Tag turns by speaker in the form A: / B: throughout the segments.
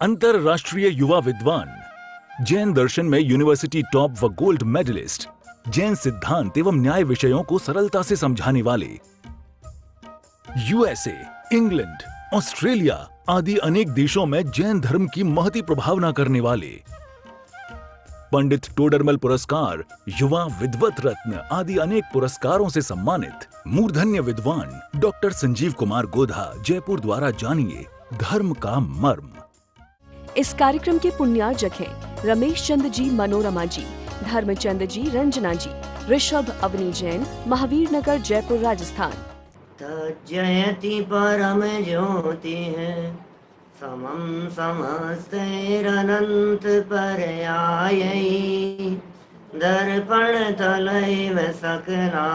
A: अंतरराष्ट्रीय युवा विद्वान, जैन दर्शन में यूनिवर्सिटी टॉप व गोल्ड मेडलिस्ट, जैन सिद्धांत एवं न्याय विषयों को सरलता से समझाने वाले, यूएसए, इंग्लैंड, ऑस्ट्रेलिया आदि अनेक देशों में जैन धर्म की महती प्रभावना करने वाले, पंडित टोडरमल पुरस्कार, युवा विद्वत रत्न आदि अनेक पुरस्कारों से सम्मानित मूर्धन्य विद्वान डॉक्टर संजीव कुमार गोधा जयपुर द्वारा जानिए धर्म का मर्म।
B: इस कार्यक्रम के पुण्यार्जक हैं रमेश चंद्र जी, मनोरमा जी, धर्मचंद जी, रंजना जी, ऋषभ अवनी जैन, महावीर नगर, जयपुर, राजस्थान।
C: जयति परम ज्योति है समम समस्तैरनंत पर्यायैः दर्पण तलैव सकला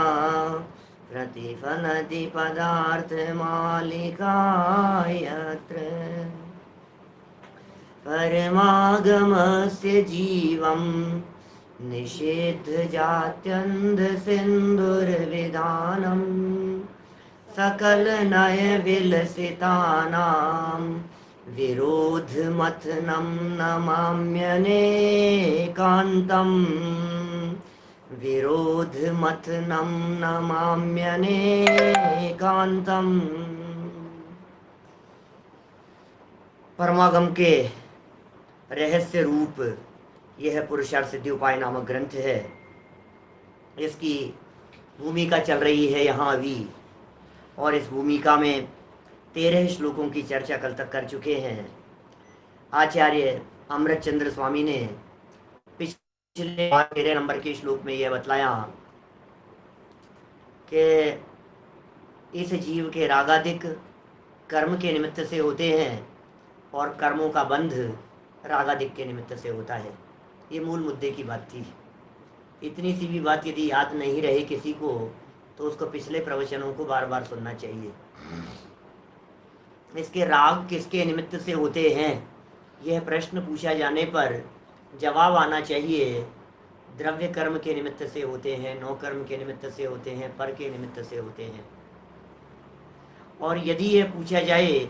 C: प्रतिफलति पदार्थ मालिका यत्र परमागमस्य जीवं निषेध जात्यन्ध सिन्धुर्विधानम् सकल नय विलसितानां विरोध मथनं नमाम्यनेकान्तम् विरोध मथनं नमाम्यनेकान्तम्। परमागम के रहस्य रूप यह पुरुषार्थ सिद्धि उपाय नामक ग्रंथ है। इसकी भूमिका चल रही है यहाँ अभी, और इस भूमिका में 13 श्लोकों की चर्चा कल तक कर चुके हैं। आचार्य अमृतचंद्र स्वामी ने पिछले 13 नंबर के श्लोक में यह बतलाया कि इस जीव के रागादिक कर्म के निमित्त से होते हैं और कर्मों का बंध रागादिक के निमित्त से होता है। ये मूल मुद्दे की बात थी। इतनी सी भी बात यदि याद नहीं रहे किसी को तो उसको पिछले प्रवचनों को बार बार सुनना चाहिए। इसके राग किसके निमित्त से होते हैं, यह प्रश्न पूछा जाने पर जवाब आना चाहिए द्रव्य कर्म के निमित्त से होते हैं, नौ कर्म के निमित्त से होते हैं, पर के निमित्त से होते हैं। और यदि यह पूछा जाए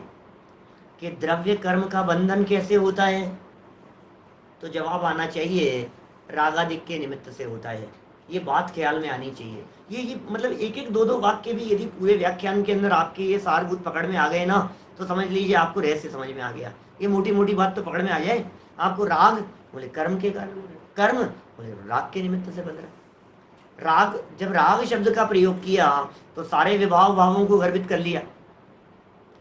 C: कि द्रव्य कर्म का बंधन कैसे होता है, तो जवाब आना चाहिए रागादिक के निमित्त से होता है। ये बात ख्याल में आनी चाहिए। ये मतलब एक एक दो दो वाक्य भी यदि पूरे व्याख्यान के अंदर आपके ये सारभूत पकड़ में आ गए ना, तो समझ लीजिए आपको रहस्य समझ में आ गया। ये मोटी मोटी बात तो पकड़ में आ जाए आपको। राग बोले कर्म के कारण, कर्म बोले राग के निमित्त से बन रहा है। राग, जब राग शब्द का प्रयोग किया तो सारे विभाव भावों को गर्भित कर लिया।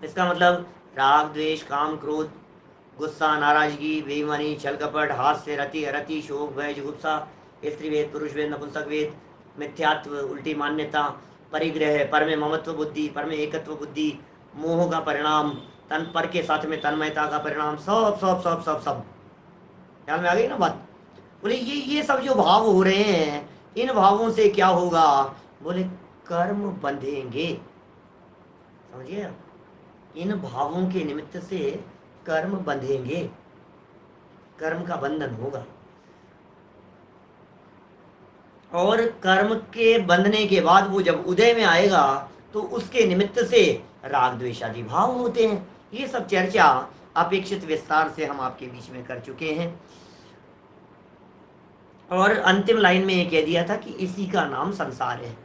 C: इसका मतलब राग, द्वेष, काम, क्रोध, गुस्सा, नाराजगी, बेईमानी, छल कपट, हास्य, रति, अरति, शोक, भय, जुगुप्सा, स्त्री वेद, पुरुष वेद, नपुंसक वेद, मिथ्यात्व, उल्टी मान्यता, परिग्रह, पर में ममत्व बुद्धि, पर में एकत्व बुद्धि, मोह का परिणाम, तन पर के साथ में तन्मयता का परिणाम, सब सब सब सब सब ख्याल में आ गई ना बात। बोले ये सब जो भाव हो रहे हैं, इन भावों से क्या होगा, बोले कर्म बंधेंगे। समझिए, इन भावों के निमित्त से कर्म बंधेंगे, कर्म का बंधन होगा। और कर्म के बंधने के बाद वो जब उदय में आएगा तो उसके निमित्त से राग द्वेष आदि भाव होते हैं। ये सब चर्चा अपेक्षित विस्तार से हम आपके बीच में कर चुके हैं। और अंतिम लाइन में ये कह दिया था कि इसी का नाम संसार है,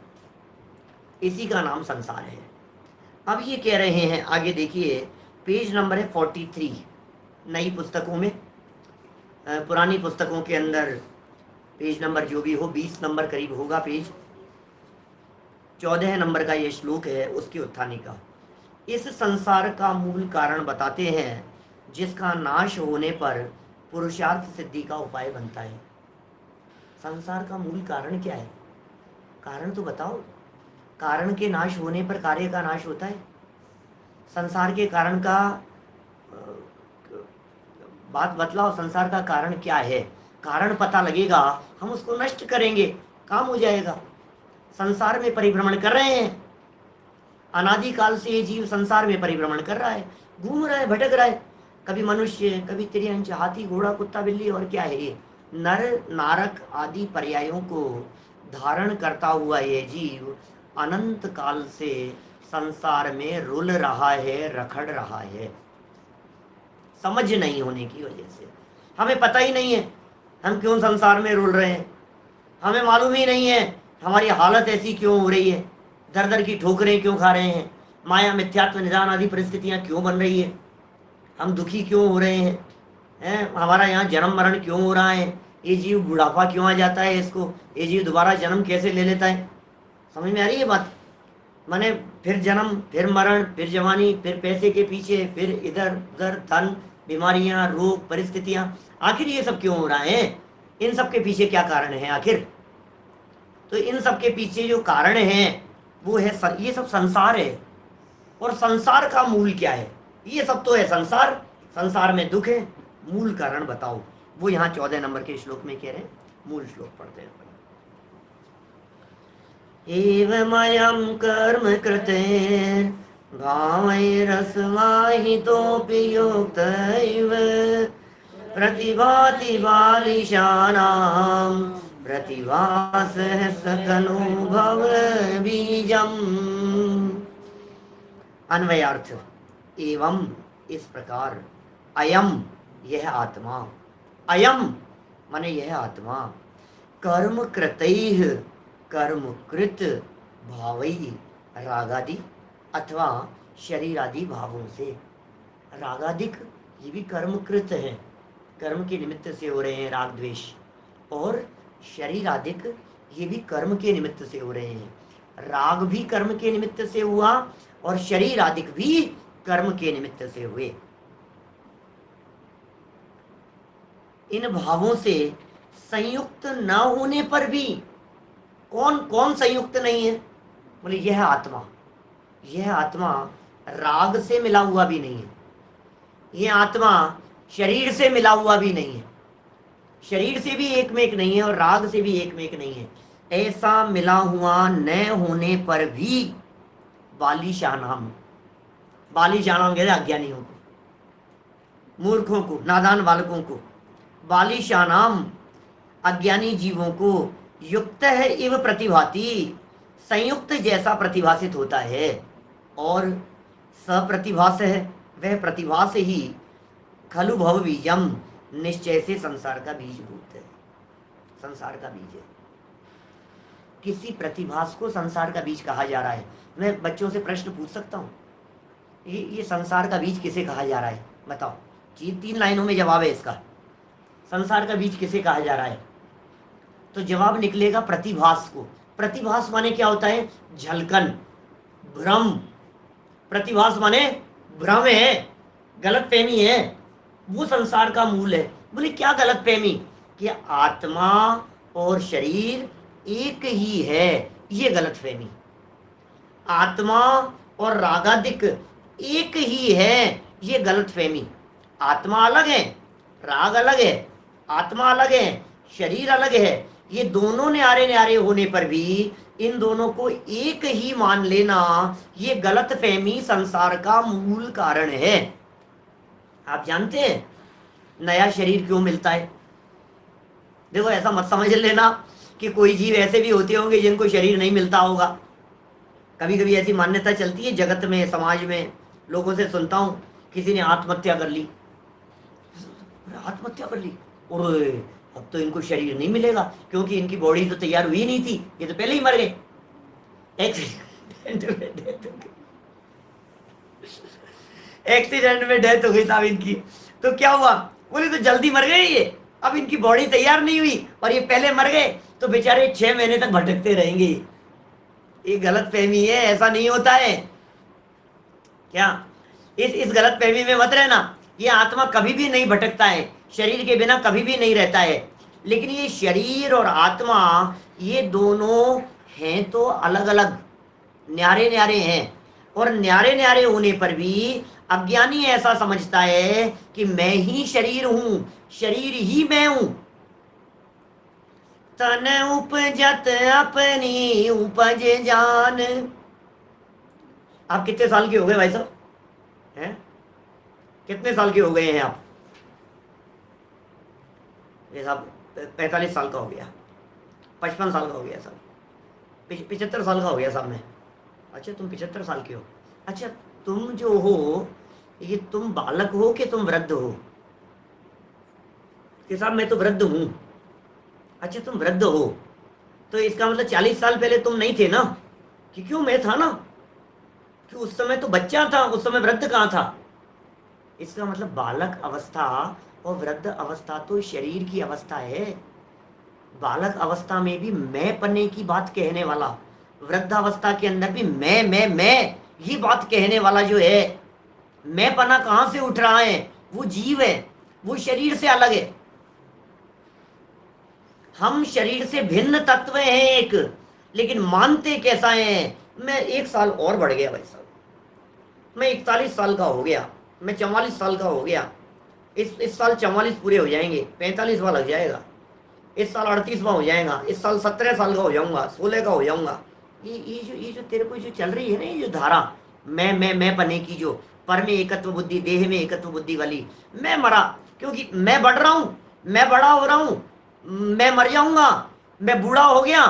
C: इसी का नाम संसार है। अब ये कह रहे हैं, आगे देखिए, पेज नंबर है 43 नई पुस्तकों में। पुरानी पुस्तकों के अंदर पेज नंबर जो भी हो 20 नंबर करीब होगा, पेज 14 नंबर का ये श्लोक है उसकी उत्थानी का। इस संसार का मूल कारण बताते हैं जिसका नाश होने पर पुरुषार्थ सिद्धि का उपाय बनता है। संसार का मूल कारण क्या है, कारण तो बताओ। कारण के नाश होने पर कार्य का नाश होता है। संसार के कारण का बात बतलाओ, संसार का कारण क्या है। कारण पता लगेगा, हम उसको नष्ट करेंगे, काम हो जाएगा। संसार में परिभ्रमण कर रहे हैं, अनादिकाल से ये जीव संसार में परिभ्रमण कर रहा है, घूम रहा है, भटक रहा है। कभी मनुष्य, कभी तिर्यंच, हाथी, घोड़ा, कुत्ता, बिल्ली, और क्या है ये नर नारक आदि पर्यायों को धारण करता हुआ ये जीव अनंत काल से संसार में रुल रहा है, रखड़ रहा है। समझ नहीं होने की वजह से। हमें पता ही नहीं है हम क्यों संसार में रुल रहे हैं, हमें मालूम ही नहीं है हमारी हालत ऐसी क्यों हो रही है, दर दर की ठोकरें क्यों खा रहे हैं, माया मिथ्यात्व निदान आदि परिस्थितियाँ क्यों बन रही है, हम दुखी क्यों हो रहे हैं, हमारा यहाँ जन्म मरण क्यों हो रहा है, ये जीव बुढ़ापा क्यों आ जाता है इसको, ये जीव दोबारा जन्म कैसे ले लेता है। समझ में आ रही है बात? माने फिर जन्म, फिर मरण, फिर जवानी, फिर पैसे के पीछे, फिर इधर उधर धन, बीमारियां, रोग, परिस्थितियां, आखिर ये सब क्यों हो रहा है, इन सब के पीछे क्या कारण है आखिर। तो इन सब के पीछे जो कारण है वो है ये सब संसार है। और संसार का मूल क्या है, ये सब तो है संसार, संसार में दुख है, मूल कारण बताओ। वो यहाँ 14 नंबर के श्लोक में कह रहे हैं, मूल श्लोक पढ़ते हैं। एवमयं कर्म कृते भावैरस्माहितोऽपि योक्तैव प्रतिभाति बालिशानां प्रतिभासः सकनुभव बीजम्। अन्वयार्थ, एवं इस प्रकार, अयम यह आत्मा, अयम माने यह आत्मा, कर्म कृतैः कर्मकृत भावई रागादि अथवा शरीरादि भावों से, रागादिक ये भी कर्मकृत है, कर्म के निमित्त से हो रहे हैं राग द्वेष, और शरीरादिक ये भी कर्म के निमित्त से हो रहे हैं, राग भी कर्म के निमित्त से हुआ और शरीरादिक भी कर्म के निमित्त से हुए। इन भावों से संयुक्त न होने पर भी, कौन कौन संयुक्त नहीं है, बोले यह आत्मा, यह आत्मा राग से मिला हुआ भी नहीं है, यह आत्मा शरीर से मिला हुआ भी नहीं है, शरीर से भी एक में एक नहीं है और राग से भी एक में एक नहीं है। ऐसा मिला हुआ न होने पर भी बालिशानाम, बालिशानाम कहते अज्ञानियों को, मूर्खों को, नादान बालकों को, बालिशानाम अज्ञानी जीवों को, युक्त है इव प्रतिभाति, संयुक्त जैसा प्रतिभासित होता है, और सप्रतिभास है, वह प्रतिभा से ही खलु भव बीजम, निश्चय से संसार का बीज भूत है, संसार का बीज है। किसी प्रतिभास को संसार का बीज कहा जा रहा है। मैं बच्चों से प्रश्न पूछ सकता हूँ, ये संसार का बीज किसे कहा जा रहा है बताओ, 3 लाइनों में जवाब है इसका, संसार का बीज किसे कहा जा रहा है। तो जवाब निकलेगा प्रतिभास को। प्रतिभास माने क्या होता है, झलकन, भ्रम। प्रतिभास माने भ्रम है, गलत फहमी है, वो संसार का मूल है। बोले क्या गलत फहमी, कि आत्मा और शरीर एक ही है, ये गलत फहमी। आत्मा और रागादिक एक ही है, ये गलत फहमी। आत्मा अलग है, राग अलग है, आत्मा अलग है, शरीर अलग है, ये दोनों न्यारे न्यारे होने पर भी इन दोनों को एक ही मान लेना, ये गलत फहमी संसार का मूल कारण है। आप जानते हैं नया शरीर क्यों मिलता है? देखो ऐसा मत समझ लेना कि कोई जीव ऐसे भी होते होंगे जिनको शरीर नहीं मिलता होगा। कभी कभी ऐसी मान्यता चलती है जगत में, समाज में, लोगों से सुनता हूँ किसी ने आत्महत्या कर ली, आत्महत्या कर ली, और अब तो इनको शरीर नहीं मिलेगा क्योंकि इनकी बॉडी तो तैयार हुई नहीं थी, ये तो पहले ही मर गए, एक्सीडेंट में डेथ हो गई साहब इनकी। तो क्या हुआ, बोले तो जल्दी मर गए ये, अब इनकी बॉडी तैयार नहीं हुई और ये पहले मर गए, तो बेचारे 6 महीने तक भटकते रहेंगे। ये गलत फहमी है, ऐसा नहीं होता है क्या? इस गलत फहमी में मत रहना। ये आत्मा कभी भी नहीं भटकता है, शरीर के बिना कभी भी नहीं रहता है, लेकिन ये शरीर और आत्मा ये दोनों हैं तो अलग अलग, न्यारे न्यारे हैं, और न्यारे न्यारे होने पर भी अज्ञानी ऐसा समझता है कि मैं ही शरीर हूं, शरीर ही मैं हूं। तन उपजत अपनी उपज जान। आप कितने साल के हो गए भाई साहब हैं? कितने साल के हो गए हैं आप? ये साहब 45 साल का हो गया, 55 साल का हो गया साहब, 75 साल का हो गया साहब मैं। अच्छा तुम 75 साल के हो। अच्छा तुम जो हो ये तुम बालक हो कि तुम वृद्ध हो? कि साहब मैं तो वृद्ध हूं। अच्छा तुम वृद्ध हो, तो इसका मतलब 40 साल पहले तुम नहीं थे ना? कि क्यों, मैं था ना, कि उस समय तो बच्चा था, उस समय वृद्ध कहाँ था? इसका मतलब बालक अवस्था और वृद्ध अवस्था तो शरीर की अवस्था है। बालक अवस्था में भी मैं पन्ने की बात कहने वाला, वृद्ध अवस्था के अंदर भी मैं ये बात कहने वाला जो है, मैं पना कहां से उठ रहा है? वो जीव है, वो शरीर से अलग है। हम शरीर से भिन्न तत्व हैं एक, लेकिन मानते कैसा है? मैं 1 साल और बढ़ गया भाई साहब, मैं 41 साल का हो गया, मैं 44 साल का हो गया, इस साल 44 पूरे हो जाएंगे, 45वां लग जाएगा, इस साल 38वां हो जाएगा, इस साल 17 साल का हो जाऊंगा, 16 का हो जाऊंगा। ये जो तेरे को जो चल रही है ना, ये जो धारा मैं पने की, जो पर में एकत्व बुद्धि, देह में एकत्व बुद्धि वाली, मैं मरा क्योंकि मैं बढ़ रहा हूं, मैं बड़ा हो रहा हूं, मैं मर जाऊंगा, मैं बूढ़ा हो गया।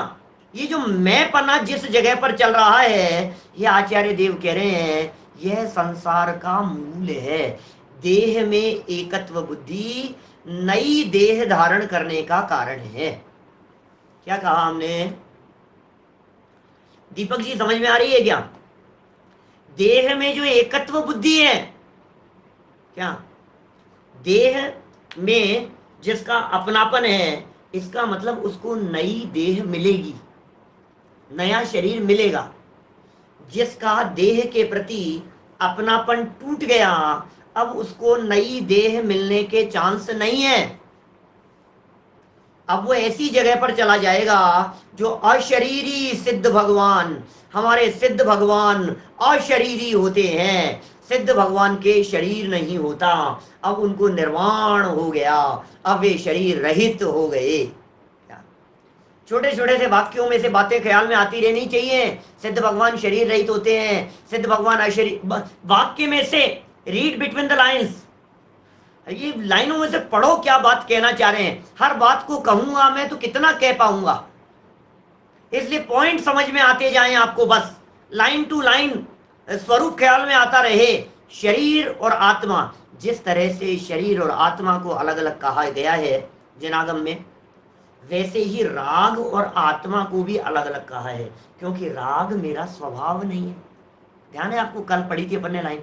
C: ये जो मैं पना जिस जगह पर चल रहा है, ये आचार्य देव कह रहे हैं, यह संसार का मूल है। देह में एकत्व बुद्धि नई देह धारण करने का कारण है। क्या कहा हमने? दीपक जी समझ में आ रही है क्या? देह में जो एकत्व बुद्धि है, क्या देह में जिसका अपनापन है, इसका मतलब उसको नई देह मिलेगी, नया शरीर मिलेगा। जिसका देह के प्रति अपनापन टूट गया, अब उसको नई देह मिलने के चांस नहीं है। अब वो ऐसी जगह पर चला जाएगा जो अशरीरी सिद्ध भगवान, हमारे सिद्ध भगवान अशरीरी होते हैं, सिद्ध भगवान के शरीर नहीं होता। अब उनको निर्वाण हो गया, अब वे शरीर रहित हो गए। छोटे छोटे से वाक्यों में से बातें ख्याल में आती रहनी चाहिए। सिद्ध भगवान शरीर रहित होते हैं, सिद्ध भगवान अशरीर, वाक्य में से रीड बिटवीन द लाइन्स, ये लाइनों में से पढ़ो क्या बात कहना चाह रहे हैं। हर बात को कहूंगा मैं तो कितना कह पाऊंगा, इसलिए पॉइंट समझ में आते जाएं आपको, बस लाइन टू लाइन स्वरूप ख्याल में आता रहे। शरीर और आत्मा, जिस तरह से शरीर और आत्मा को अलग अलग कहा गया है जनागम में, वैसे ही राग और आत्मा को भी अलग अलग कहा है, क्योंकि राग मेरा स्वभाव नहीं है। ध्यान है आपको, कल पढ़ी थी अपन ने लाइन,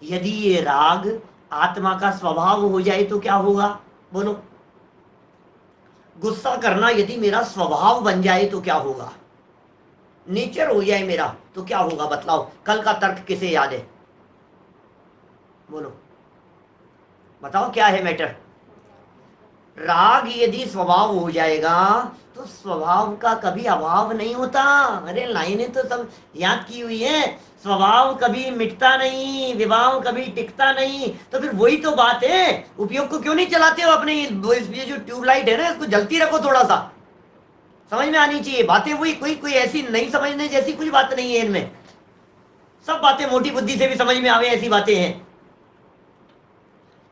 C: यदि ये राग आत्मा का स्वभाव हो जाए तो क्या होगा? बोलो। गुस्सा करना यदि मेरा स्वभाव बन जाए तो क्या होगा? नेचर हो जाए मेरा तो क्या होगा? बतलाओ, कल का तर्क किसे याद है? बोलो, बताओ क्या है मैटर? राग यदि स्वभाव हो जाएगा तो स्वभाव का कभी अभाव नहीं होता। अरे लाइनें तो सब याद की हुई है, स्वभाव कभी मिटता नहीं, विभाव कभी टिकता नहीं। तो फिर वही तो बात है, उपयोग को क्यों नहीं चलाते हो अपने? ये जो ट्यूबलाइट है ना, इसको जलती रखो थोड़ा सा, समझ में आनी चाहिए बातें। वही कोई ऐसी नहीं समझने जैसी कुछ बात नहीं है इनमें, सब बातें मोटी बुद्धि से भी समझ में आवे ऐसी बातें हैं।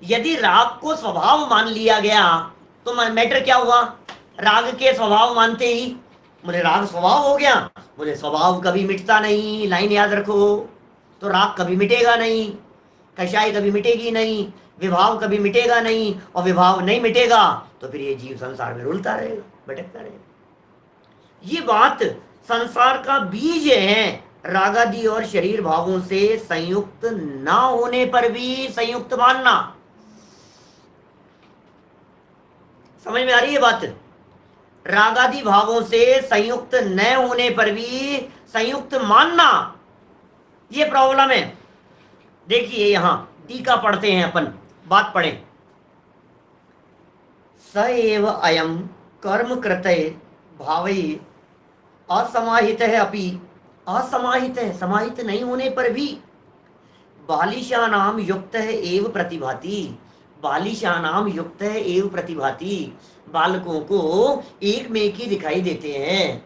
C: यदि राग को स्वभाव मान लिया गया तो मैटर क्या हुआ? राग के स्वभाव मानते ही मुझे राग स्वभाव हो गया, मुझे स्वभाव कभी मिटता नहीं, लाइन याद रखो। तो राग कभी मिटेगा नहीं, कषाय कभी मिटेगी नहीं, विभाव कभी मिटेगा नहीं, और विभाव नहीं मिटेगा तो फिर ये जीव संसार में रुलता रहेगा, भटकता रहेगा। ये बात संसार का बीज है। रागादि और शरीर भावों से संयुक्त ना होने पर भी संयुक्त मानना। समझ में आ रही है बात? रागादि भावों से संयुक्त न होने पर भी संयुक्त मानना, ये प्रॉब्लम है। देखिए यहां टीका पढ़ते हैं अपन, बात पढ़ें। स एव अयम कर्म कृतये भावये असमाहित है, अपि असमाहित है, समाहित नहीं होने पर भी बालिशानाम युक्त है एव प्रतिभाति, बालिशानाम युक्त है एव प्रतिभाति, बालकों को एक में एक ही दिखाई देते हैं।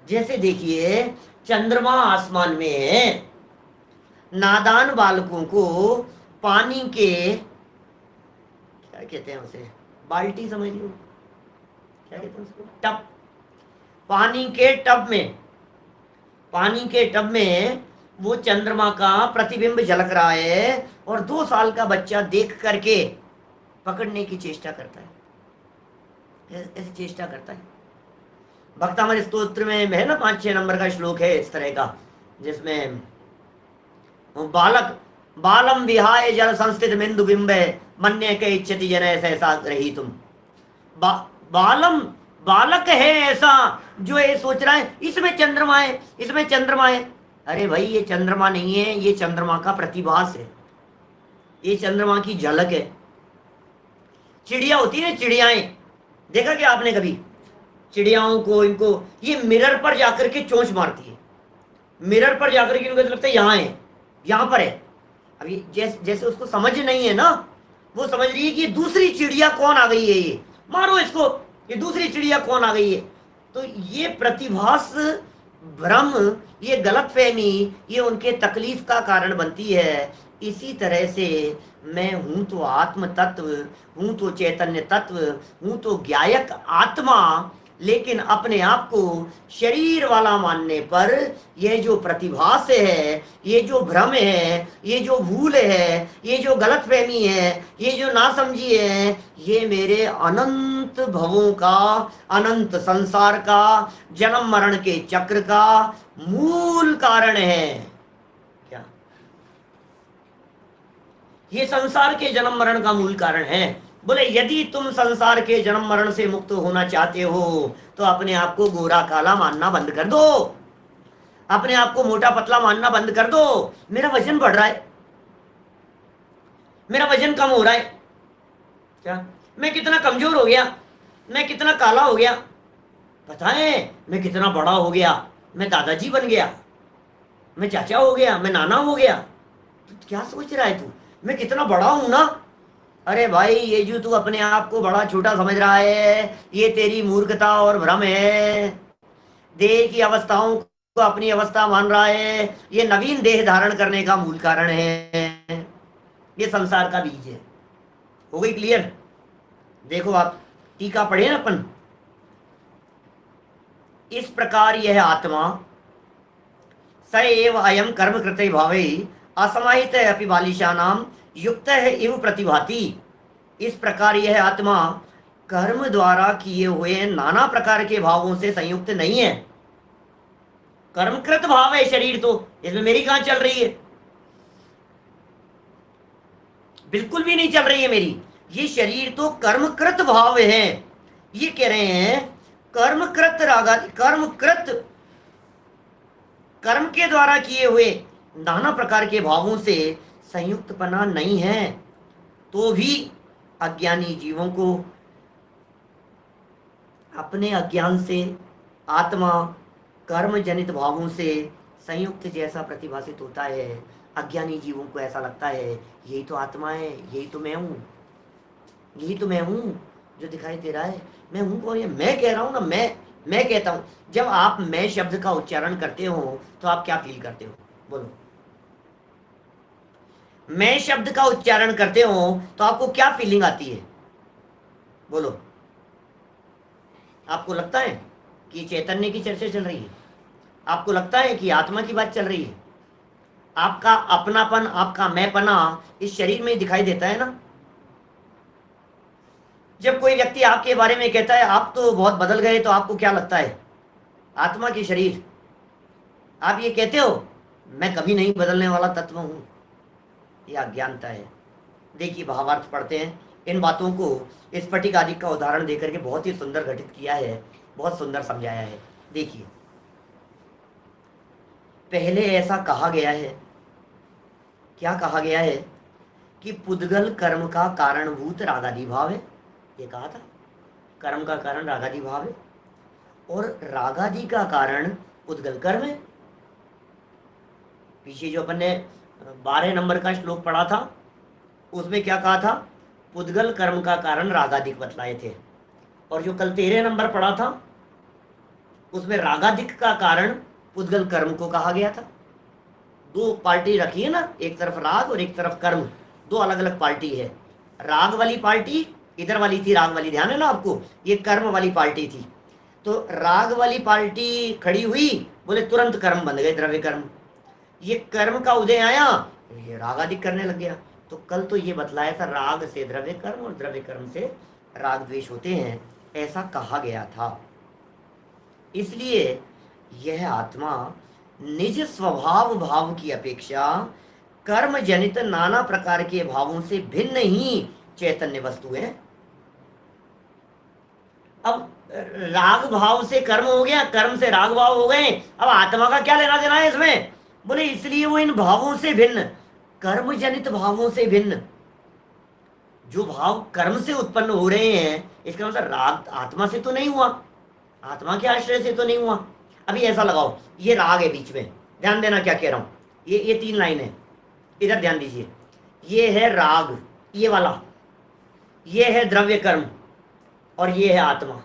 C: जैसे देखिए चंद्रमा आसमान में है, नादान बालकों को पानी के, क्या कहते हैं उसे, बाल्टी समझ लो, क्या कहते हैं उसको, टब, पानी के टब में, पानी के टब में वो चंद्रमा का प्रतिबिंब झलक रहा है और 2 साल का बच्चा देख करके पकड़ने की चेष्टा करता है, ऐसी चेष्टा करता है। भक्तामृत स्तोत्र में है ना 5-6 नंबर का श्लोक है इस तरह का, जिसमें बालक बालम विहाय जल संस्थित बिंदु बिंबे मन्य के इच्छति जन ऐसा रही तुम। बालम बालक है ऐसा जो ये सोच रहा है इसमें चंद्रमा है, इसमें चंद्रमा है। अरे भाई ये चंद्रमा नहीं है, ये चंद्रमा का प्रतिभास है, ये चंद्रमा की झलक है। चिड़िया होती है, चिड़ियाएं देखा क्या आपने कभी? चिड़ियाओं को इनको ये मिरर पर जाकर के चोंच मारती है, मिरर पर जाकर के इनको लगता है यहाँ है, यहाँ पर है। अभी जैसे उसको समझ नहीं है ना, वो समझ रही है कि ये दूसरी चिड़िया कौन आ गई है, ये मारो इसको, ये दूसरी चिड़िया कौन आ गई है। तो ये प्रतिभास भ्रम, ये गलतफहमी, ये उनके तकलीफ का कारण बनती है। इसी तरह से मैं हूं तो आत्म तत्व, हूं तो चैतन्य तत्व, हूं तो ज्ञायक आत्मा, लेकिन अपने आप को शरीर वाला मानने पर यह जो प्रतिभास है, ये जो भ्रम है, ये जो भूल है, ये जो गलतफहमी है, ये जो नासमझी है, ये मेरे अनंत भवों का, अनंत संसार का, जन्म मरण के चक्र का मूल कारण है। क्या ये संसार के जन्म मरण का मूल कारण है? बोले यदि तुम संसार के जन्म मरण से मुक्त होना चाहते हो तो अपने आप को गोरा काला मानना बंद कर दो, अपने आप को मोटा पतला मानना बंद कर दो। मेरा वजन बढ़ रहा है, मेरा वजन कम हो रहा है, क्या मैं कितना कमजोर हो गया, मैं कितना काला हो गया, पता है मैं कितना बड़ा हो गया, मैं दादाजी बन गया, मैं चाचा हो गया, मैं नाना हो गया। तो क्या सोच रहा है तू, मैं कितना बड़ा हूं ना? अरे भाई ये जो तू अपने आप को बड़ा छोटा समझ रहा है, ये तेरी मूर्खता और भ्रम है। देह की अवस्थाओं को अपनी अवस्था मान रहा है, ये नवीन देह धारण करने का मूल कारण है, ये संसार का बीज है। हो गई क्लियर? देखो आप टीका पढ़े ना अपन। इस प्रकार यह आत्मा स एव अयम कर्म कृते भावे असमाहित अपि बालिशानाम युक्त है इव प्रतिभाति। इस प्रकार यह आत्मा कर्म द्वारा किए हुए नाना प्रकार के भावों से संयुक्त नहीं है। कर्मकृत भाव है शरीर, तो इसमें मेरी कहां चल रही है? बिल्कुल भी नहीं चल रही है मेरी। ये शरीर तो कर्मकृत भाव है। ये कह रहे हैं कर्मकृत रागा, कर्मकृत कर्म के द्वारा किए हुए नाना प्रकार के भावों से संयुक्तपना नहीं है, तो भी अज्ञानी जीवों को अपने अज्ञान से आत्मा कर्म जनित भावों से संयुक्त जैसा प्रतिभासित होता है। अज्ञानी जीवों को ऐसा लगता है यही तो आत्मा है, यही तो मैं हूँ, यही तो मैं हूँ जो दिखाई दे रहा है। मैं हूँ कौन? ये मैं कह रहा हूँ ना, मैं कहता हूँ। जब आप मैं शब्द का उच्चारण करते हो तो आप क्या फील करते हो? बोलो। मैं शब्द का उच्चारण करते हो तो आपको क्या फीलिंग आती है? बोलो। आपको लगता है कि चैतन्य की चर्चा चल रही है? आपको लगता है कि आत्मा की बात चल रही है? आपका अपनापन, आपका मैंपना इस शरीर में दिखाई देता है ना। जब कोई व्यक्ति आपके बारे में कहता है आप तो बहुत बदल गए, तो आपको क्या लगता है? आत्मा की शरीर। आप ये कहते हो मैं कभी नहीं बदलने वाला तत्व हूं। यह अज्ञानता है। देखिए भावार्थ पढ़ते हैं। इन बातों को स्फटिक आदि का उदाहरण देकर के बहुत ही सुंदर घटित किया है, बहुत सुंदर समझाया है। देखिए पहले ऐसा कहा गया है, क्या कहा गया है कि पुद्गल कर्म का कारणभूत रागादि भाव है। ये कहा था कर्म का कारण रागादि भाव है और रागादि का कारण पुद्गल कर्म है। पीछे जो अपन ने 12 नंबर का श्लोक पढ़ा था उसमें क्या कहा था? पुद्गल कर्म का कारण रागादिक बतलाए थे। और जो कल 13 नंबर पढ़ा था उसमें रागादिक का कारण पुद्गल कर्म को कहा गया था। दो पार्टी रखी है ना, एक तरफ राग और एक तरफ कर्म, दो अलग अलग पार्टी है। राग वाली पार्टी इधर वाली थी, राग वाली, ध्यान है ना आपको, ये कर्म वाली पार्टी थी। तो राग वाली पार्टी खड़ी हुई, बोले तुरंत कर्म बन गए, द्रव्य कर्म। ये कर्म का उदय आया, ये राग आदि करने लग गया। तो कल तो ये बतलाया था राग से द्रव्य कर्म और द्रव्य कर्म से राग द्वेष होते हैं, ऐसा कहा गया था। इसलिए यह आत्मा निज स्वभाव भाव की अपेक्षा कर्म जनित नाना प्रकार के भावों से भिन्न ही चैतन्य वस्तु है। अब राग भाव से कर्म हो गया, कर्म से राग भाव हो गए, अब आत्मा का क्या लेना देना है इसमें? बोले इसलिए वो इन भावों से भिन्न, कर्म जनित भावों से भिन्न, जो भाव कर्म से उत्पन्न हो रहे हैं, इसका मतलब राग आत्मा से तो नहीं हुआ, आत्मा के आश्रय से तो नहीं हुआ। अभी ऐसा लगाओ, ये राग है बीच में, ध्यान देना क्या कह रहा हूं, ये 3 लाइन है, इधर ध्यान दीजिए। ये है राग, ये वाला, ये है द्रव्य कर्म, और ये है आत्मा।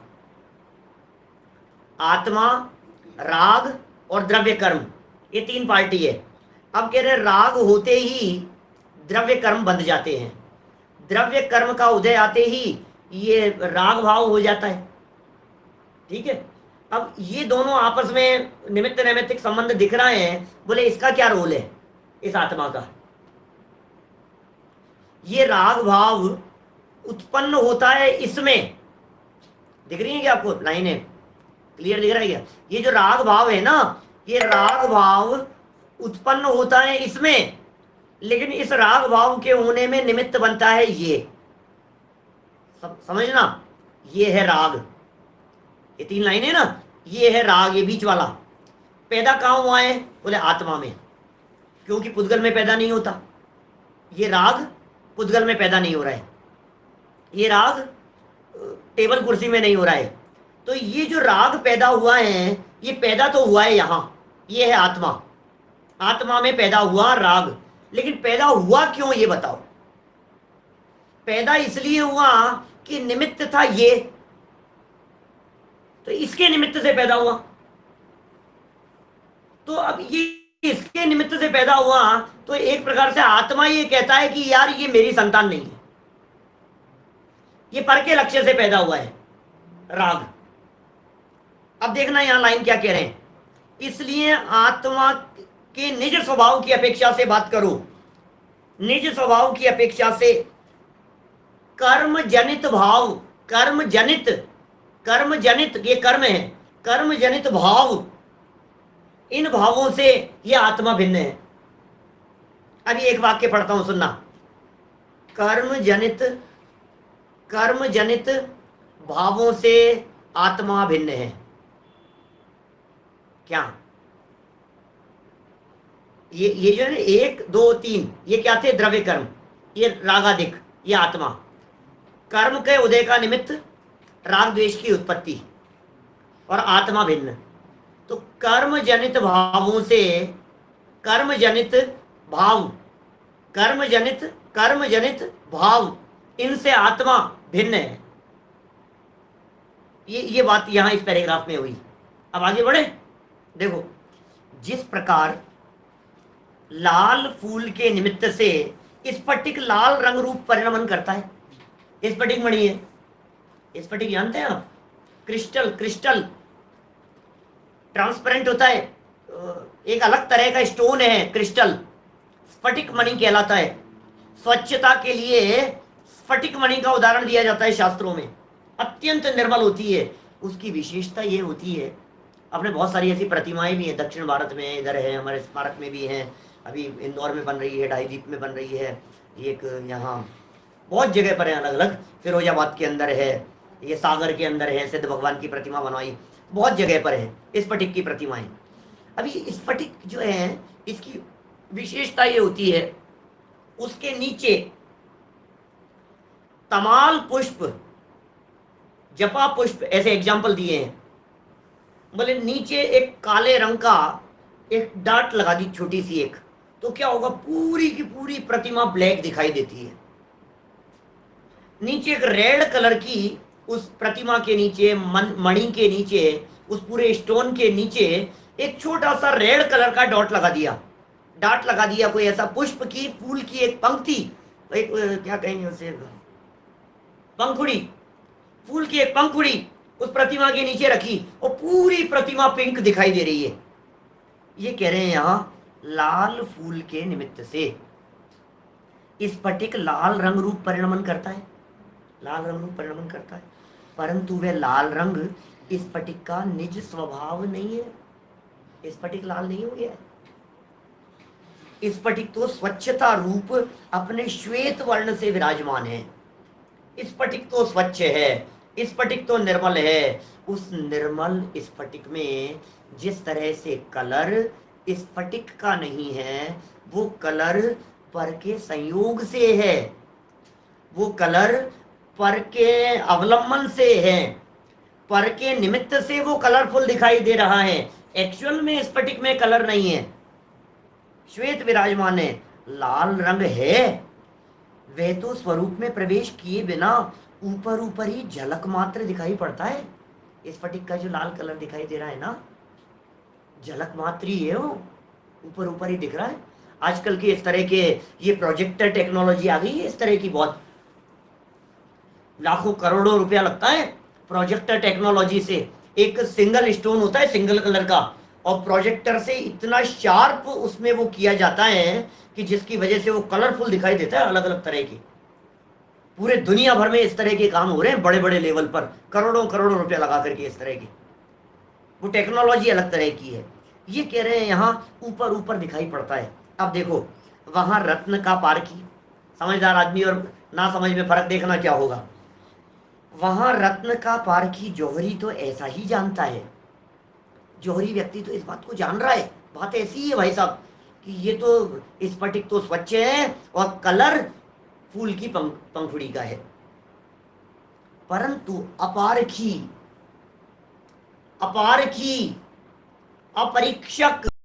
C: आत्मा, राग और द्रव्य कर्म, ये 3 पार्टी है। अब कह रहे राग होते ही द्रव्य कर्म बंध जाते हैं, द्रव्य कर्म का उदय आते ही ये राग भाव हो जाता है। ठीक है, अब ये दोनों आपस में निमित्त नैमित्तिक संबंध दिख रहे हैं। बोले इसका क्या रोल है इस आत्मा का? ये राग भाव उत्पन्न होता है इसमें, दिख रही है क्या आपको लाइनें? क्लियर दिख रहा है क्या? ये जो राग भाव है ना, ये राग भाव उत्पन्न होता है इसमें, लेकिन इस राग भाव के होने में निमित्त बनता है ये, समझना, ये है राग, ये 3 लाइनें ना, ये है राग, ये बीच वाला। पैदा कहां हुआ है? बोले आत्मा में, क्योंकि पुद्गल में पैदा नहीं होता। ये राग पुद्गल में पैदा नहीं हो रहा है, ये राग टेबल कुर्सी में नहीं हो रहा है। तो ये जो राग पैदा हुआ है, ये पैदा तो हुआ है यहां, ये है आत्मा, आत्मा में पैदा हुआ राग। लेकिन पैदा हुआ क्यों ये बताओ? पैदा इसलिए हुआ कि निमित्त था ये, तो इसके निमित्त से पैदा हुआ। तो अब ये इसके निमित्त से पैदा हुआ, तो एक प्रकार से आत्मा ये कहता है कि यार ये मेरी संतान नहीं है, ये पर के लक्ष्य से पैदा हुआ है राग। अब देखना यहां लाइन क्या कह रहे हैं, इसलिए आत्मा के निज स्वभाव की अपेक्षा से बात करो, निज स्वभाव की अपेक्षा से कर्म जनित भाव, कर्म जनित, कर्म जनित ये कर्म है, कर्म जनित भाव, इन भावों से यह आत्मा भिन्न है। अभी एक वाक्य पढ़ता हूं, सुनना। कर्म जनित भावों से आत्मा भिन्न है। क्या ये जो है ना 1 2 3, ये क्या थे? द्रव्य कर्म, ये रागादिक, ये आत्मा। कर्म के उदय का निमित्त राग द्वेष की उत्पत्ति, और आत्मा भिन्न। तो कर्म जनित भावों से, कर्म जनित भाव, कर्म जनित भाव, इनसे आत्मा भिन्न है। ये बात यहां इस पैराग्राफ में हुई। अब आगे बढ़े, देखो, जिस प्रकार लाल फूल के निमित्त से स्फटिक लाल रंग रूप परिणमन करता है, स्फटिक मणि है, स्फटिक जानते हैं आप, क्रिस्टल ट्रांसपेरेंट होता है, एक अलग तरह का स्टोन है क्रिस्टल, स्फटिक मणि कहलाता है। स्वच्छता के लिए स्फटिक मणि का उदाहरण दिया जाता है शास्त्रों में, अत्यंत निर्मल होती है। उसकी विशेषता ये होती है, अपने बहुत सारी ऐसी प्रतिमाएं भी हैं, दक्षिण भारत में इधर है, हमारे स्मारक में भी हैं, अभी इंदौर में बन रही है, डाईदीप में बन रही है, एक यहाँ बहुत जगह पर है अलग अलग, फिरोजाबाद के अंदर है, ये सागर के अंदर है, सिद्ध भगवान की प्रतिमा बनवाई, बहुत जगह पर है स्फटिक की प्रतिमाएं। अभी स्फटिक जो है, इसकी विशेषता ये होती है, उसके नीचे तमाल पुष्प, जपा पुष्प, ऐसे एग्जाम्पल दिए हैं। बोले नीचे एक काले रंग का एक डाट लगा दी छोटी सी एक, तो क्या होगा, पूरी की पूरी प्रतिमा ब्लैक दिखाई देती है। नीचे एक रेड कलर की, उस प्रतिमा के नीचे, मणि के नीचे, उस पूरे स्टोन के नीचे एक छोटा सा रेड कलर का डाट लगा दिया, कोई ऐसा पुष्प की, फूल की एक पंक्ति, एक क्या कहेंगे उसे, पंखुड़ी, फूल की एक पंखुड़ी उस प्रतिमा के नीचे रखी, और पूरी प्रतिमा पिंक दिखाई दे रही है। ये कह रहे हैं यहाँ लाल फूल के निमित्त से। स्फटिक लाल रंग रूप परिणमन करता है, लाल रंग रूप परिणमन करता है, परंतु वह लाल रंग स्फटिक का निज स्वभाव नहीं है। स्फटिक लाल नहीं हो गया है। स्फटिक तो स्वच्छता रूप अपने श्वेत वर्ण से विराजमान है। स्फटिक तो स्वच्छ है, स्फटिक तो निर्मल है। उस निर्मल स्फटिक में जिस तरह से कलर स्फटिक का नहीं है, वो कलर पर के संयोग से है, वो कलर पर के अवलंबन से है, पर के निमित्त से वो कलरफुल दिखाई दे रहा है। एक्चुअल में स्फटिक में कलर नहीं है, श्वेत विराजमान है। लाल रंग है, वह तो स्वरूप में प्रवेश किए बिना ऊपर ऊपर ही झलक मात्र दिखाई पड़ता है। स्फटिक का जो लाल कलर दिखाई दे रहा है ना, झलक मात्र ही है, वो ऊपर ऊपर ही दिख रहा है। आजकल के इस तरह के ये प्रोजेक्टर टेक्नोलॉजी आ गई है, इस तरह की बहुत लाखों करोड़ों रुपया लगता है प्रोजेक्टर टेक्नोलॉजी से। एक सिंगल स्टोन होता है सिंगल कलर का, और प्रोजेक्टर से इतना शार्प उसमें वो किया जाता है कि जिसकी वजह से वो कलरफुल दिखाई देता है, अलग अलग तरह की। पूरे दुनिया भर में इस तरह के काम हो रहे हैं, बड़े बड़े लेवल पर करोड़ों करोड़ों रुपया लगा करके इस तरह की। वो टेक्नोलॉजी अलग तरह की है। ये कह रहे हैं यहाँ ऊपर ऊपर दिखाई पड़ता है। अब देखो, वहां रत्न का पारखी, समझदार आदमी और ना समझ में फर्क देखना क्या होगा। वहां रत्न का पारखी जौहरी तो ऐसा ही जानता है, जौहरी व्यक्ति तो इस बात को जान रहा है। बात ऐसी ही है भाई साहब कि ये तो स्फटिक तो स्वच्छ है और कलर फूल की पंखुड़ी का है, परंतु अपारखी, अपरीक्षक